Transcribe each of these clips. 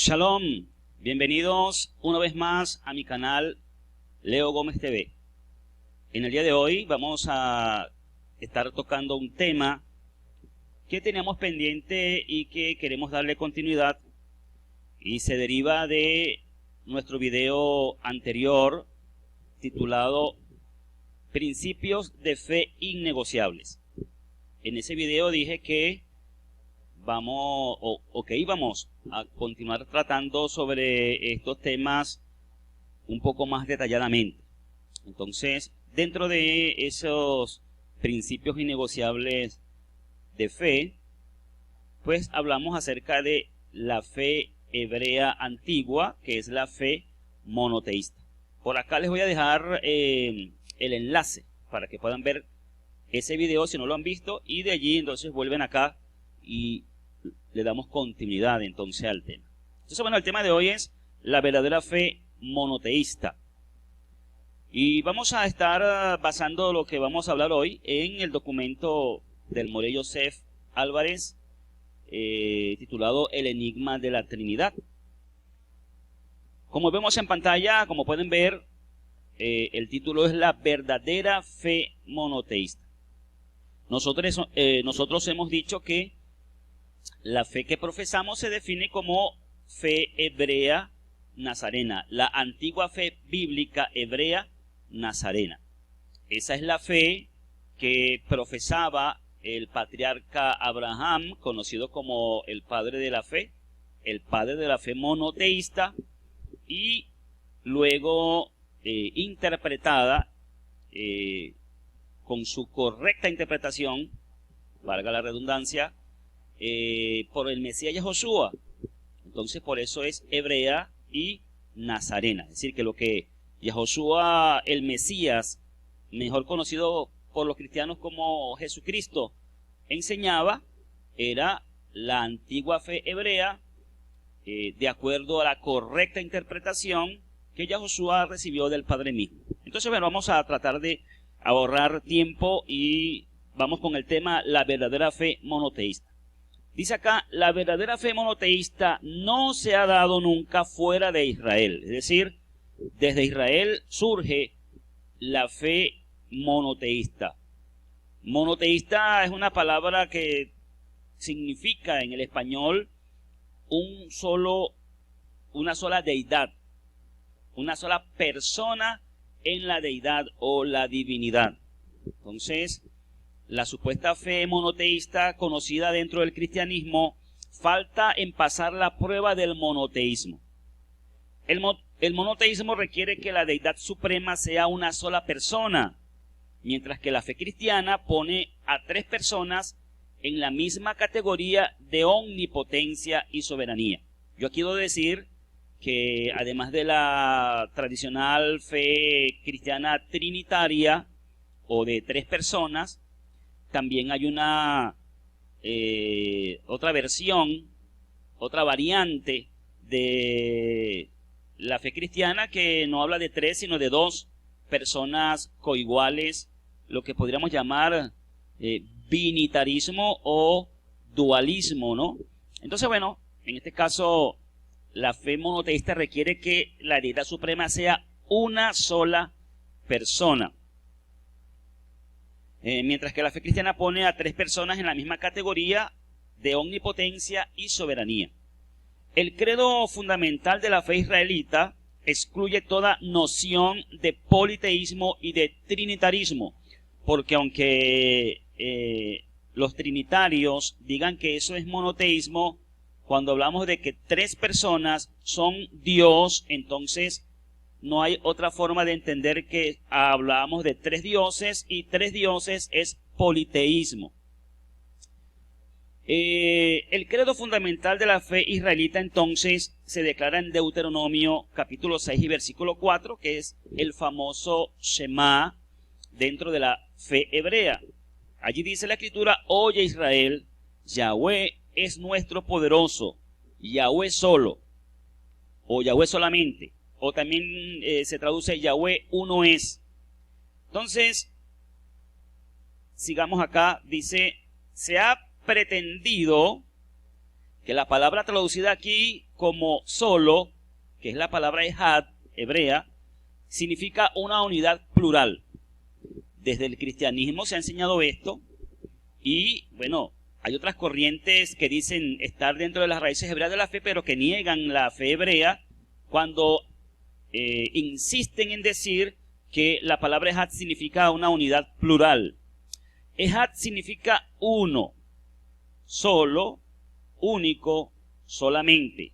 Shalom, bienvenidos una vez más a mi canal Leo Gómez TV. En el día de hoy vamos a estar tocando un tema que teníamos pendiente y que queremos darle continuidad, y se deriva de nuestro video anterior titulado Principios de Fe Innegociables. En ese video dije que íbamos a continuar tratando sobre estos temas un poco más detalladamente. Entonces, dentro de esos principios innegociables de fe, pues hablamos acerca de la fe hebrea antigua, que es la fe monoteísta. Por acá les voy a dejar el enlace para que puedan ver ese video si no lo han visto, y de allí entonces vuelven acá y le damos continuidad entonces al tema. Entonces, bueno, el tema de hoy es la verdadera fe monoteísta. Y vamos a estar basando lo que vamos a hablar hoy en el documento del Morey Joseph Álvarez, titulado El Enigma de la Trinidad. Como vemos en pantalla, como pueden ver, el título es La verdadera fe monoteísta. Nosotros hemos dicho que la fe que profesamos se define como fe hebrea nazarena, la antigua fe bíblica hebrea nazarena. Esa es la fe que profesaba el patriarca Abraham, conocido como el padre de la fe monoteísta, y luego interpretada con su correcta interpretación, valga la redundancia, por el Mesías Yahoshua. Entonces, por eso es hebrea y nazarena. Es decir, que lo que Yahoshua, el Mesías, mejor conocido por los cristianos como Jesucristo, enseñaba, era la antigua fe hebrea, de acuerdo a la correcta interpretación que Yahoshua recibió del Padre mismo. Entonces, bueno, vamos a tratar de ahorrar tiempo y vamos con el tema la verdadera fe monoteísta. Dice acá, la verdadera fe monoteísta no se ha dado nunca fuera de Israel. Es decir, desde Israel surge la fe monoteísta. Monoteísta es una palabra que significa en el español una sola deidad, una sola persona en la deidad o la divinidad. Entonces, la supuesta fe monoteísta conocida dentro del cristianismo falta en pasar la prueba del monoteísmo. El monoteísmo requiere que la deidad suprema sea una sola persona, mientras que la fe cristiana pone a tres personas en la misma categoría de omnipotencia y soberanía. Yo quiero decir que además de la tradicional fe cristiana trinitaria o de tres personas, también hay una otra versión, otra variante de la fe cristiana que no habla de tres, sino de dos personas coiguales, lo que podríamos llamar binitarismo o dualismo, ¿no? Entonces, bueno, en este caso, la fe monoteísta requiere que la deidad suprema sea una sola persona. Mientras que la fe cristiana pone a tres personas en la misma categoría de omnipotencia y soberanía. El credo fundamental de la fe israelita excluye toda noción de politeísmo y de trinitarismo, porque aunque los trinitarios digan que eso es monoteísmo, cuando hablamos de que tres personas son Dios, entonces no hay otra forma de entender que hablamos de tres dioses, y tres dioses es politeísmo. El credo fundamental de la fe israelita entonces se declara en Deuteronomio capítulo 6 y versículo 4, que es el famoso Shema dentro de la fe hebrea. Allí dice la escritura: oye Israel, Yahweh es nuestro poderoso, Yahweh solo, o Yahweh solamente. O también se traduce Yahweh uno es. Entonces, sigamos acá, dice, se ha pretendido que la palabra traducida aquí como solo, que es la palabra ejad, hebrea, significa una unidad plural. Desde el cristianismo se ha enseñado esto y, bueno, hay otras corrientes que dicen estar dentro de las raíces hebreas de la fe, pero que niegan la fe hebrea cuando insisten en decir que la palabra ejad significa una unidad plural. Ejad significa uno, solo, único, solamente.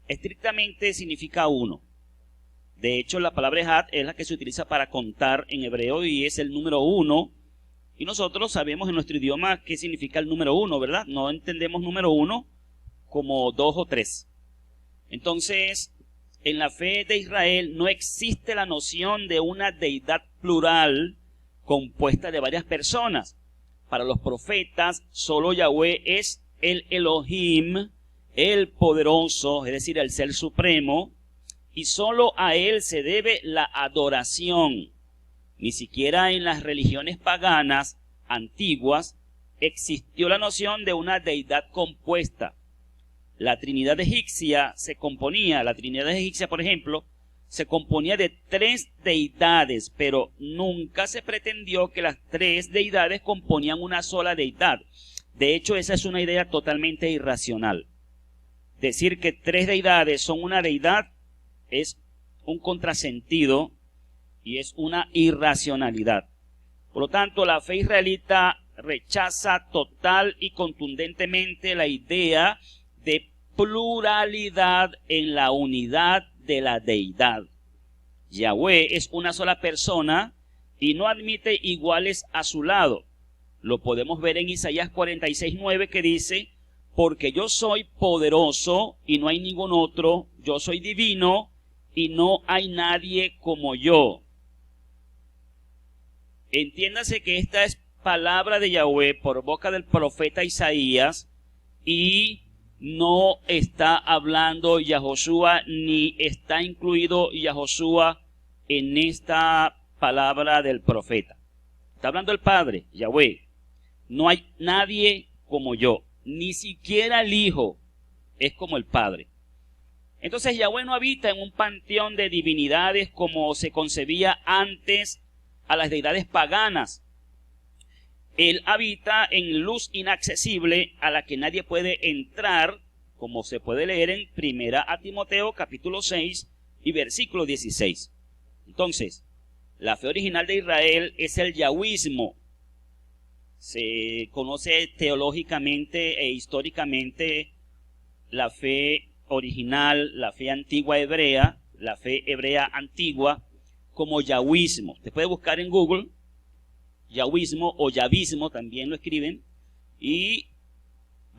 Estrictamente significa uno. De hecho, la palabra ejad es la que se utiliza para contar en hebreo y es el número uno. Y nosotros sabemos en nuestro idioma qué significa el número uno, ¿verdad? No entendemos número uno como 2 o 3. Entonces, en la fe de Israel no existe la noción de una deidad plural compuesta de varias personas. Para los profetas, solo Yahweh es el Elohim, el poderoso, es decir, el ser supremo, y solo a él se debe la adoración. Ni siquiera en las religiones paganas antiguas existió la noción de una deidad compuesta. La Trinidad egipcia, por ejemplo, se componía de 3 deidades, pero nunca se pretendió que las 3 deidades componían una sola deidad. De hecho, esa es una idea totalmente irracional. Decir que 3 deidades son una deidad es un contrasentido y es una irracionalidad. Por lo tanto, la fe israelita rechaza total y contundentemente la idea de pluralidad en la unidad de la deidad. Yahweh es una sola persona y no admite iguales a su lado. Lo podemos ver en Isaías 46:9 que dice: porque yo soy poderoso y no hay ningún otro, yo soy divino y no hay nadie como yo. Entiéndase que esta es palabra de Yahweh por boca del profeta Isaías y no está hablando Yahoshua ni está incluido Yahoshua en esta palabra del profeta. Está hablando el Padre, Yahweh. No hay nadie como yo, ni siquiera el Hijo es como el Padre. Entonces Yahweh no habita en un panteón de divinidades como se concebía antes a las deidades paganas. Él habita en luz inaccesible a la que nadie puede entrar, como se puede leer en 1 Timoteo capítulo 6 y versículo 16. Entonces, la fe original de Israel es el yahwismo. Se conoce teológicamente e históricamente la fe original, la fe antigua hebrea, la fe hebrea antigua, como yahwismo. Usted puede buscar en Google yahwismo o yavismo, también lo escriben, y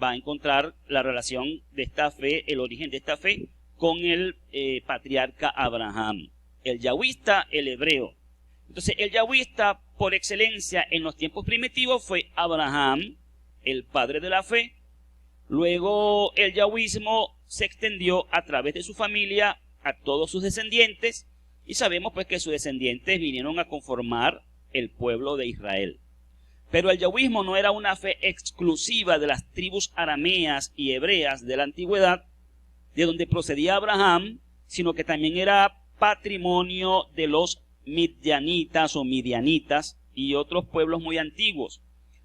va a encontrar la relación de esta fe, el origen de esta fe, con el patriarca Abraham. El yahwista, el hebreo. Entonces, el yahwista, por excelencia, en los tiempos primitivos fue Abraham, el padre de la fe. Luego, el yahwismo se extendió a través de su familia a todos sus descendientes, y sabemos pues que sus descendientes vinieron a conformar el pueblo de Israel. Pero el yahwismo no era una fe exclusiva de las tribus arameas y hebreas de la antigüedad, de donde procedía Abraham, sino que también era patrimonio de los midianitas o midianitas y otros pueblos muy antiguos.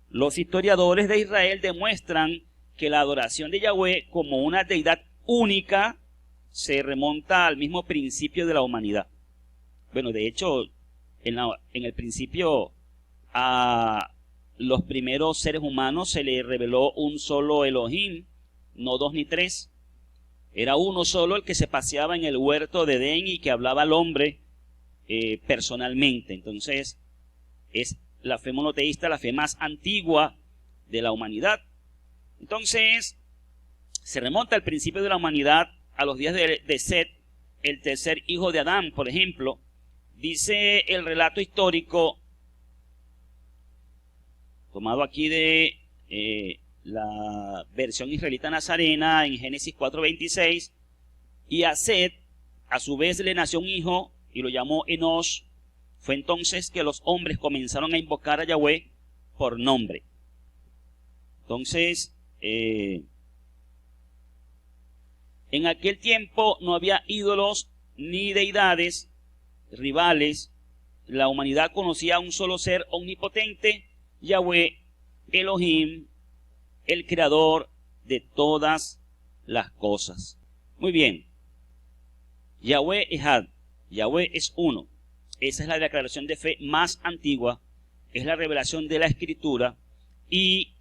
Los historiadores de Israel demuestran que la adoración de Yahweh como una deidad única se remonta al mismo principio de la humanidad. Bueno, de hecho, en el principio a los primeros seres humanos se les reveló un solo Elohim, no 2 ni 3. Era uno solo el que se paseaba en el huerto de Edén y que hablaba al hombre personalmente. Entonces, es la fe monoteísta, la fe más antigua de la humanidad. Entonces, se remonta al principio de la humanidad, a los días de Set, el tercer hijo de Adán, por ejemplo. Dice el relato histórico, tomado aquí de la versión israelita nazarena en Génesis 4:26, y a Set, a su vez, le nació un hijo y lo llamó Enosh. Fue entonces que los hombres comenzaron a invocar a Yahweh por nombre. Entonces, En aquel tiempo no había ídolos ni deidades rivales. La humanidad conocía a un solo ser omnipotente, Yahweh, Elohim, el creador de todas las cosas. Muy bien. Yahweh Ejad. Yahweh es uno. Esa es la declaración de fe más antigua. Es la revelación de la Escritura. Y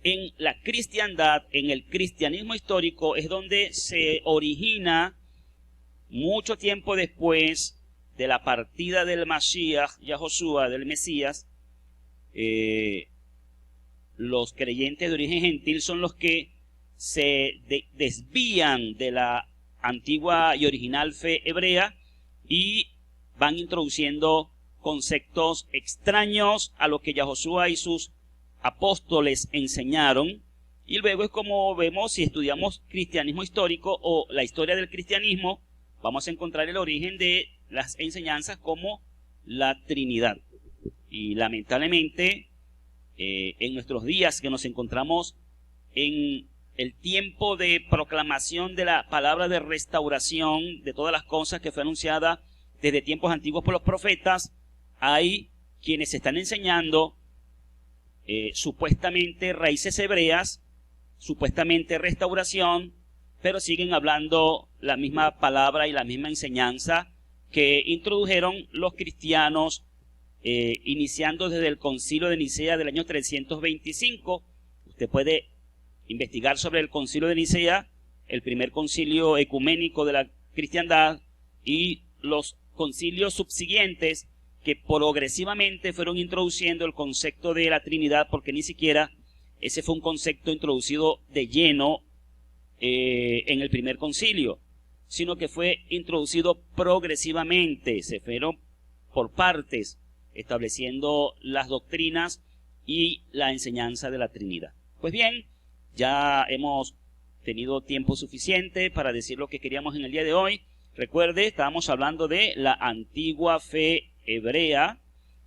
en la cristiandad, en el cristianismo histórico, es donde se origina mucho tiempo después de la partida del Mashiach, Yahoshua, del Mesías. Los creyentes de origen gentil son los que se desvían de la antigua y original fe hebrea y van introduciendo conceptos extraños a lo que Yahoshua y sus apóstoles enseñaron. Y luego es como vemos, si estudiamos cristianismo histórico o la historia del cristianismo, vamos a encontrar el origen de las enseñanzas como la Trinidad. Y lamentablemente, en nuestros días que nos encontramos en el tiempo de proclamación de la palabra de restauración de todas las cosas que fue anunciada desde tiempos antiguos por los profetas, hay quienes están enseñando supuestamente raíces hebreas, supuestamente restauración, pero siguen hablando la misma palabra y la misma enseñanza que introdujeron los cristianos iniciando desde el concilio de Nicea del año 325. Usted puede investigar sobre el concilio de Nicea, el primer concilio ecuménico de la cristiandad, y los concilios subsiguientes que progresivamente fueron introduciendo el concepto de la Trinidad, porque ni siquiera ese fue un concepto introducido de lleno en el primer concilio, sino que fue introducido progresivamente, se fueron por partes, estableciendo las doctrinas y la enseñanza de la Trinidad. Pues bien, ya hemos tenido tiempo suficiente para decir lo que queríamos en el día de hoy. Recuerde, estábamos hablando de la antigua fe hebrea,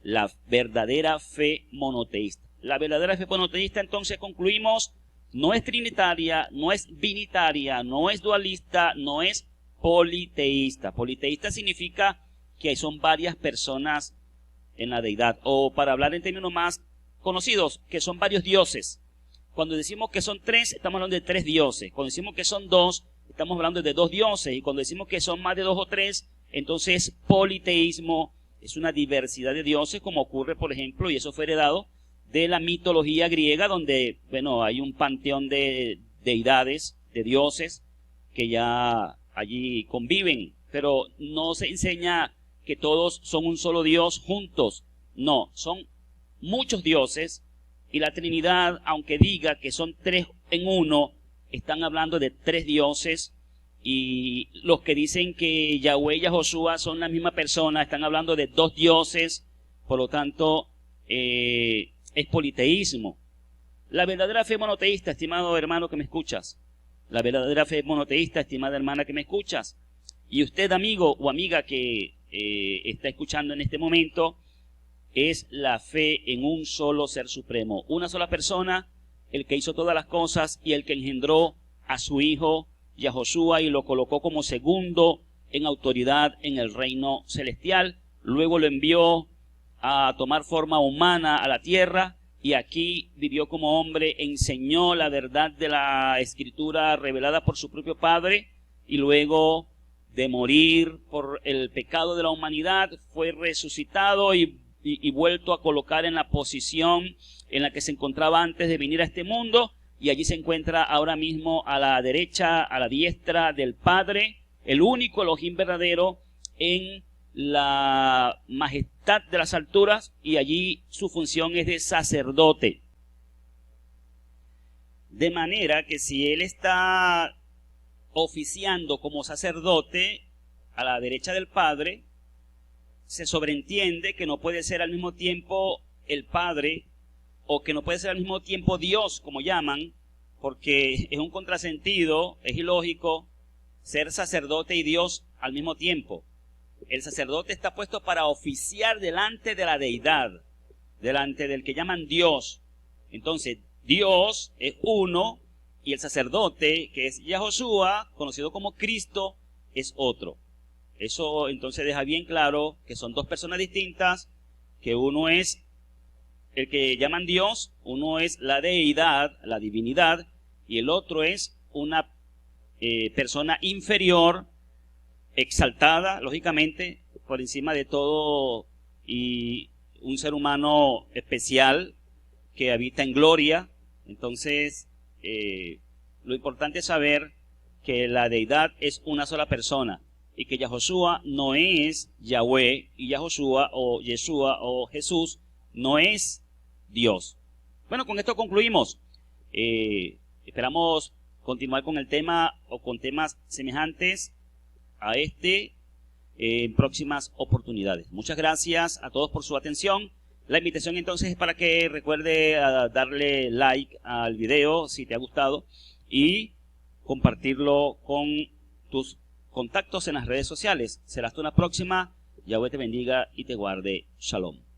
la verdadera fe monoteísta. La verdadera fe monoteísta, entonces concluimos, no es trinitaria, no es binitaria, no es dualista, no es politeísta. Politeísta significa que son varias personas en la deidad, o para hablar en términos más conocidos, que son varios dioses. Cuando decimos que son tres, estamos hablando de tres dioses. Cuando decimos que son dos, estamos hablando de dos dioses. Y cuando decimos que son más de dos o tres, entonces politeísmo es una diversidad de dioses, como ocurre, por ejemplo, y eso fue heredado de la mitología griega, donde, bueno, hay un panteón de deidades, de dioses, que ya allí conviven, pero no se enseña que todos son un solo Dios juntos. No, son muchos dioses, y la Trinidad, aunque diga que son tres en uno, están hablando de tres dioses, y los que dicen que Yahweh y Yahoshua son la misma persona, están hablando de dos dioses. Por lo tanto, es politeísmo. La verdadera fe monoteísta, estimado hermano que me escuchas, la verdadera fe monoteísta, estimada hermana que me escuchas, y usted, amigo o amiga que está escuchando en este momento, es la fe en un solo ser supremo, una sola persona, el que hizo todas las cosas y el que engendró a su hijo Yahoshua y lo colocó como segundo en autoridad en el reino celestial. Luego lo envió a tomar forma humana a la tierra, y aquí vivió como hombre, enseñó la verdad de la Escritura revelada por su propio Padre, y luego de morir por el pecado de la humanidad, fue resucitado y vuelto a colocar en la posición en la que se encontraba antes de venir a este mundo, y allí se encuentra ahora mismo a la derecha, a la diestra del Padre, el único Elohim verdadero, en la majestad de las alturas, y allí su función es de sacerdote. De manera que si él está oficiando como sacerdote a la derecha del Padre, se sobreentiende que no puede ser al mismo tiempo el Padre, o que no puede ser al mismo tiempo Dios, como llaman, porque es un contrasentido, es ilógico ser sacerdote y Dios al mismo tiempo. El sacerdote está puesto para oficiar delante de la deidad, delante del que llaman Dios. Entonces, Dios es uno, y el sacerdote, que es Yahoshua, conocido como Cristo, es otro. Eso entonces deja bien claro que son dos personas distintas, que uno es el que llaman Dios, uno es la deidad, la divinidad, y el otro es una persona inferior, exaltada, lógicamente, por encima de todo, y un ser humano especial que habita en gloria. Entonces, lo importante es saber que la deidad es una sola persona y que Yahoshua no es Yahweh, y Yahoshua o Yeshua o Jesús no es Dios. Bueno, con esto concluimos. Esperamos continuar con el tema o con temas semejantes a este en próximas oportunidades. Muchas gracias a todos por su atención. La invitación entonces es para que recuerde darle like al video si te ha gustado y compartirlo con tus contactos en las redes sociales. Será hasta una próxima. Yahweh te bendiga y te guarde. Shalom.